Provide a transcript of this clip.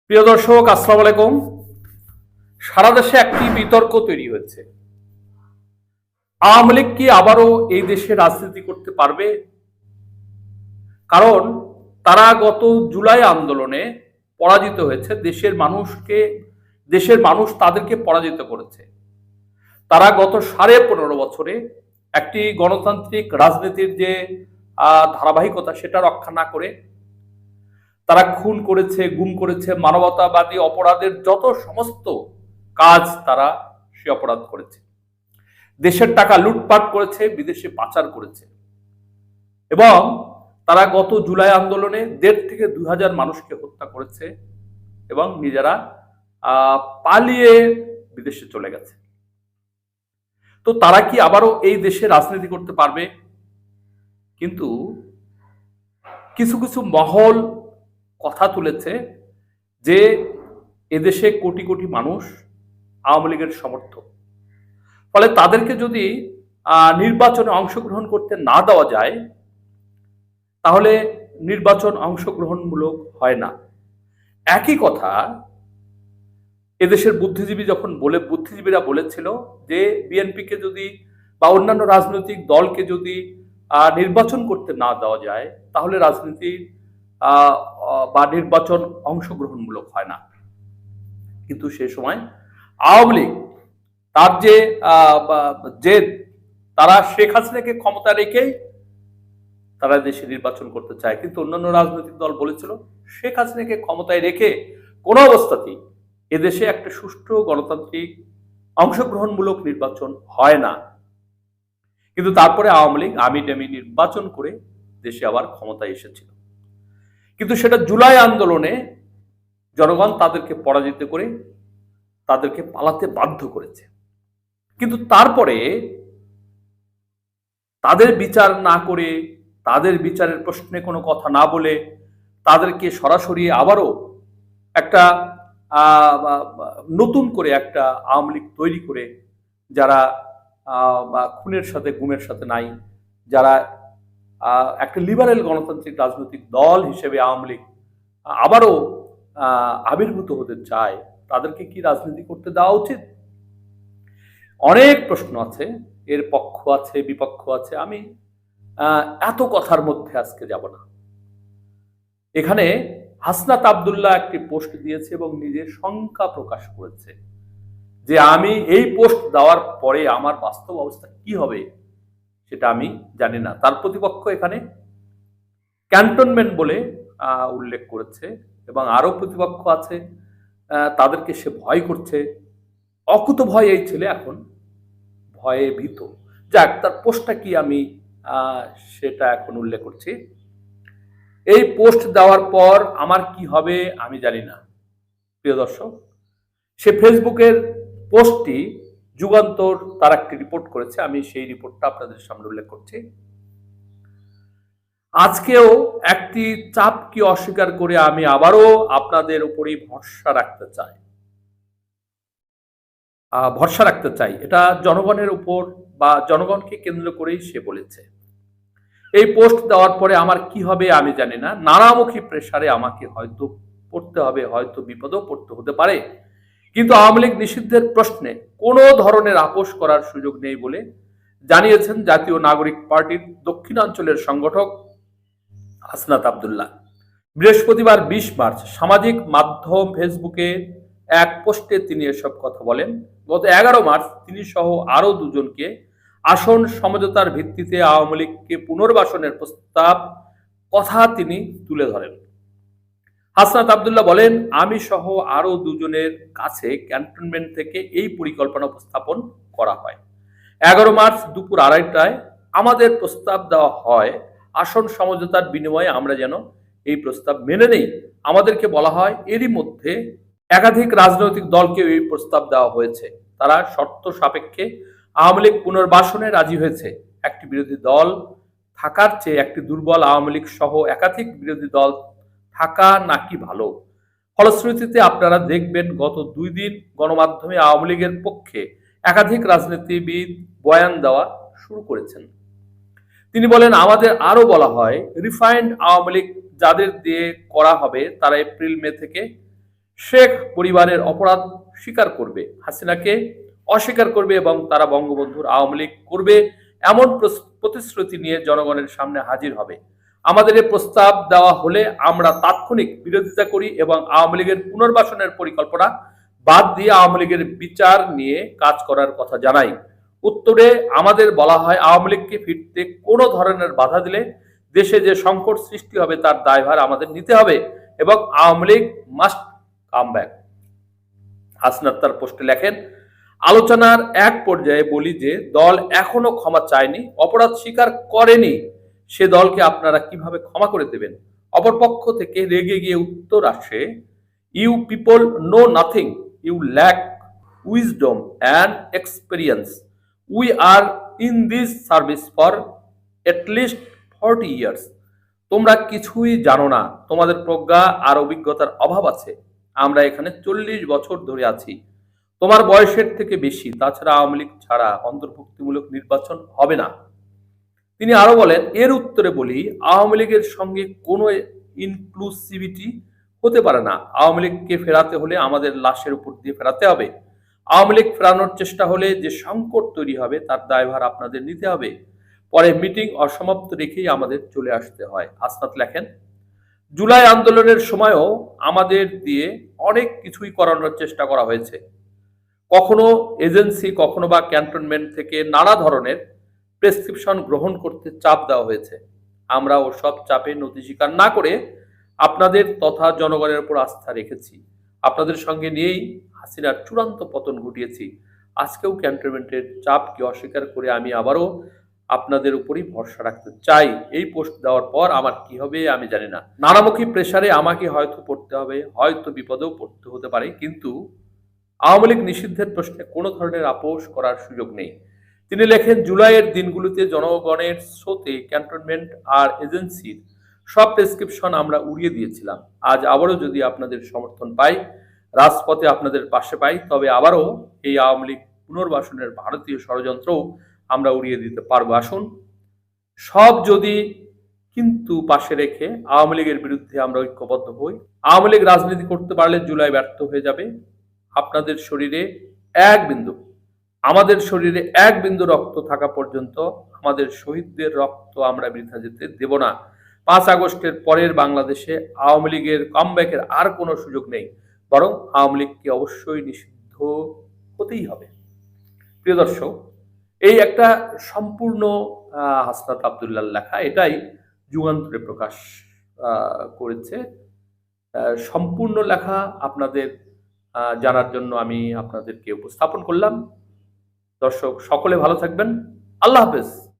প্রিয় দর্শক, আসসালামু আলাইকুম। সারা দেশে একটি বিতর্ক তৈরি হয়েছে। আওয়ামী লীগ কি আবারও এই দেশে রাজনীতি করতে পারবে? কারণ তারা গত জুলাই আন্দোলনে পরাজিত হয়েছে। দেশের মানুষ তাদেরকে পরাজিত করেছে। তারা গত 15.5 বছরে একটি গণতান্ত্রিক রাজনীতির যে ধারাবাহিকতা সেটা রক্ষা না করে তারা খুন করেছে, গুম করেছে, মানবতাবাদী অপরাধের যত সমস্ত কাজ তারা সে অপরাধ করেছে। দেশের টাকা লুটপাট করেছে, বিদেশে পাচার করেছে এবং তারা গত জুলাই আন্দোলনে 1.5 থেকে 2,000 মানুষকে হত্যা করেছে এবং নিজেরা পালিয়ে বিদেশে চলে গেছে। তো তারা কি আবারও এই দেশে রাজনীতি করতে পারবে? কিন্তু কিছু কিছু মহল কথা তুলেছে যে এদেশে কোটি কোটি মানুষ আওয়ামী লীগের সমর্থক, ফলে তাদেরকে যদি নির্বাচনে অংশগ্রহণ করতে না দেওয়া যায় তাহলে নির্বাচন অংশগ্রহণমূলক হয় না। একই কথা এদেশের বুদ্ধিজীবীরা বলেছিল যে বিএনপিকে যদি বা অন্যান্য রাজনৈতিক দলকে যদি নির্বাচন করতে না দেওয়া যায় তাহলে রাজনীতি বা নির্বাচন অংশগ্রহণমূলক হয় না। কিন্তু সে সময় আওয়ামী লীগ তার যে তারা শেখ হাসিনাকে ক্ষমতা রেখেই তারা দেশে নির্বাচন করতে চায়, কিন্তু অন্যান্য রাজনৈতিক দল বলেছিল শেখ হাসিনাকে ক্ষমতায় রেখে কোনো অবস্থাতেই এদেশে একটা সুষ্ঠু গণতান্ত্রিক অংশগ্রহণমূলক নির্বাচন হয় না। কিন্তু তারপরে আওয়ামী লীগ আমিডামি নির্বাচন করে দেশে আবার ক্ষমতায় এসেছিল। কিন্তু সেটা জুলাই আন্দোলনে জনগণ তাদেরকে পরাজিত করে তাদেরকে পালাতে বাধ্য করেছে। কিন্তু তারপরে তাদের বিচার না করে, তাদের বিচারের প্রশ্নে কোনো কথা না বলে তাদেরকে সরাসরি আবারও একটা নতুন করে একটা আওয়ামী লীগ তৈরি করে যারা খুনের সাথে গুমের সাথে নাই, যারা একটা লিবারেল গণতান্ত্রিক রাজনৈতিক দল হিসেবে আওয়ামী লীগ আবারও আবির্ভূত হতে চায়, তাদেরকে কি রাজনীতি করতে দেওয়া উচিত? অনেক প্রশ্ন আছে, এর পক্ষ আছে, বিপক্ষ আছে। আমি এত কথার মধ্যে আজকে যাব না। এখানে হাসনাত আব্দুল্লাহ একটি পোস্ট দিয়েছে এবং নিজের শঙ্কা প্রকাশ করেছে যে আমি এই পোস্ট দেওয়ার পরে আমার বাস্তব অবস্থা কি হবে সেটা আমি জানি না। তার প্রতিপক্ষ এখানে ক্যান্টনমেন্ট বলে উল্লেখ করেছে এবং আরো প্রতিপক্ষ আছে, তাদেরকে সে ভয় করছে। অকুত ভয় এই ছেলে এখন ভয়ে ভীত। যাক, তার পোস্টটা কি আমি সেটা এখন উল্লেখ করছি। এই পোস্ট দেওয়ার পর আমার কি হবে আমি জানি না। প্রিয় দর্শক, সে ফেসবুকের পোস্টটি যুগান্তর তার একটি রিপোর্ট করেছে, আমি সেই রিপোর্টটা আপনাদের সামনে উল্লেখ করছি। আজকেও একটি চাপকে অস্বীকার করে আমি আবারও আপনাদের উপরই ভরসা রাখতে চাই। এটা জনগণের উপর বা জনগণকে কেন্দ্র করেই সে বলেছে। এই পোস্ট দেওয়ার পরে আমার কি হবে আমি জানি না। নানামুখী প্রেসারে আমাকে হয়তো পড়তে হবে, হয়তো বিপদেও পড়তে হতে পারে, কিন্তু আওয়ামী লীগ নিষিদ্ধের প্রশ্নে কোনো ধরনের আপোষ করার সুযোগ নেই বলে জানিয়েছেন জাতীয় নাগরিক পার্টির দক্ষিণাঞ্চলের সংগঠক হাসনাত আব্দুল্লাহ। বৃহস্পতিবার 20 মার্চ সামাজিক মাধ্যম ফেসবুকে এক পোস্টে তিনি এসব কথা বলেন। গত 11 মার্চ তিনি সহ আরো দুজনকে আসন সমঝোতার ভিত্তিতে আওয়ামী লীগকে পুনর্বাসনের প্রস্তাব কথা তিনি তুলে ধরেন। হাসনাত আব্দুল্লাহ বলেন, আমি সহ আরো দুজনের কাছে ক্যান্টনমেন্ট থেকে এই পরিকল্পনা উপস্থাপন করা হয়। 11 মার্চ দুপুর 2:30টায় আমাদের প্রস্তাব দেওয়া হয় আসন সমঝোতার বিনিময়ে আমরা যেন এই প্রস্তাব মেনে নেই। আমাদেরকে বলা হয় এরই মধ্যে একাধিক রাজনৈতিক দলকে এই প্রস্তাব দেওয়া হয়েছে, তারা শর্ত সাপেক্ষে আওয়ামী লীগ পুনর্বাসনে রাজি হয়েছে। একটি বিরোধী দল থাকার চেয়ে একটি দুর্বল আওয়ামী লীগ সহ একাধিক বিরোধী দল থাকা নাকি ভালো। ফলশ্রুতিতে আপনারা দেখবেন গত 2 দিন গণমাধ্যমে আওয়ামী লীগের পক্ষে একাধিক রাজনীতিবিদ বয়ান দেওয়া শুরু করেছেন। তিনি বলেন, আমাদের আরো বলা হয় রিফাইন্ড আওয়ামী লীগ যাদের দিয়ে করা হবে তারা এপ্রিল মে থেকে শেখ পরিবারের অপরাধ স্বীকার করবে, হাসিনাকে অস্বীকার করবে এবং তারা বঙ্গবন্ধুর আওয়ামী লীগ করবে এমন প্রতিশ্রুতি নিয়ে জনগণের সামনে হাজির হবে। আমাদের এই প্রস্তাব দেওয়া হলে আমরা তাৎক্ষণিক বিরোধিতা করি এবং আওয়ামী লীগের পুনর্বাসনের পরিকল্পনা বাদ দিয়ে আওয়ামী লীগের বিচার নিয়ে কাজ করার কথা জানাই। উত্তরে আমাদের বলা হয়, আওয়ামী লীগকে ফিরতে কোনো ধরনের বাধা দিলে দেশে যে সংকট সৃষ্টি হবে তার দায়ভার আমাদের নিতে হবে এবং Awami League must come back. Hasnat তার পোস্টে লেখেন, আলোচনার এক পর্যায়ে বলি যে দল এখনো ক্ষমা চায়নি, অপরাধ স্বীকার করেনি, সে দলকে আপনারা কিভাবে ক্ষমা করে দেবেন? অপরপক্ষ থেকে রেগে গিয়ে উত্তর আসে, you people know nothing, you lack wisdom and experience, we are in this service for at least 40 years. তোমরা কিছুই জানো না, তোমাদের প্রজ্ঞা আর অভিজ্ঞতার অভাব আছে, আমরা এখানে 40 বছর ধরে আছি, তোমার বয়সের থেকে বেশি, তাছাড়া আওয়ামী লীগ ছাড়া অন্তর্ভুক্তিমূলক নির্বাচন হবে না। তিনি আরো বলেন, এর উত্তরে বলি, আওয়ামী লীগের সঙ্গে কোনো ইনক্লুসিভিটি হতে পারে না। আওয়ামী লীগকে ফেরাতে হলে আমাদের লাশের উপর দিয়ে ফেরাতে হবে। আওয়ামী লীগ ফেরানোর চেষ্টা হলে যে সংকট তৈরি হবে তার দায়ভার আপনাদের নিতে হবে। পরে মিটিং অসমাপ্ত রেখেই আমাদের চলে আসতে হয়। হাসনাত লেখেন, জুলাই আন্দোলনের সময়ও আমাদের দিয়ে অনেক কিছুই করানোর চেষ্টা করা হয়েছে, কখনো এজেন্সি, কখনো বা ক্যান্টনমেন্ট থেকে নানা ধরনের প্রেসক্রিপশন গ্রহণ করতে চাপ দেওয়া হয়েছে। আমরা ওসব চাপে নতি স্বীকার না করে আপনাদের তথা জনগণের উপর আস্থা রেখেছি। আপনাদের সঙ্গে নিয়েই হাসিনার চূড়ান্ত পতন ঘটিয়েছি। আজকেও ক্যান্টনমেন্টের চাপকে অস্বীকার করে আমি আবারও আপনাদের উপরই ভরসা রাখতে চাই। এই পোস্ট দেওয়ার পর আমার কি হবে আমি জানি না। নানামুখী প্রেসারে আমাকে হয়তো পড়তে হবে, হয়তো বিপদেও পড়তে হতে পারে, কিন্তু আওয়ামী লীগ নিষিদ্ধের প্রশ্নে কোনো ধরনের আপোষ করার সুযোগ নেই। তিনি লেখেন, জুলাইয়ের দিনগুলোতে জনগণের স্রোতে ক্যান্টনমেন্ট আর এজেন্সির সব প্রেসক্রিপশন আমরা উড়িয়ে দিয়েছিলাম। আজ আবারও যদি আপনাদের সমর্থন পাই, রাজপথে আপনাদের পাশে পাই, তবে আবারও এই আওয়ামী লীগ পুনর্বাসনের ভারতীয় ষড়যন্ত্রও আমরা উড়িয়ে দিতে পারবো। আসুন সব যদি কিন্তু পাশে রেখে আওয়ামী লীগের বিরুদ্ধে আমরা ঐক্যবদ্ধ হই। আওয়ামী লীগ রাজনীতি করতে পারলে জুলাই ব্যর্থ হয়ে যাবে। আপনাদের শরীরে এক বিন্দু, আমাদের শরীরে এক বিন্দু রক্ত থাকা পর্যন্ত আমাদের শহীদদের রক্ত আমরা বৃথা যেতে দেব না। 5 আগস্টের পরের বাংলাদেশে আওয়ামী লীগের কামব্যাকের আর কোনো সুযোগ নেই, বরং আওয়ামী লীগকে অবশ্যই নিষিদ্ধ হতেই হবে। প্রিয় দর্শক, এই একটা সম্পূর্ণ হাসনাত আব্দুল্লাহর লেখা, এটাই যুগান্তরে প্রকাশ করেছে। সম্পূর্ণ লেখা আপনাদের জানার জন্য আমি আপনাদেরকে উপস্থাপন করলাম। দর্শক সকলে ভালো থাকবেন। আল্লাহ হাফেজ।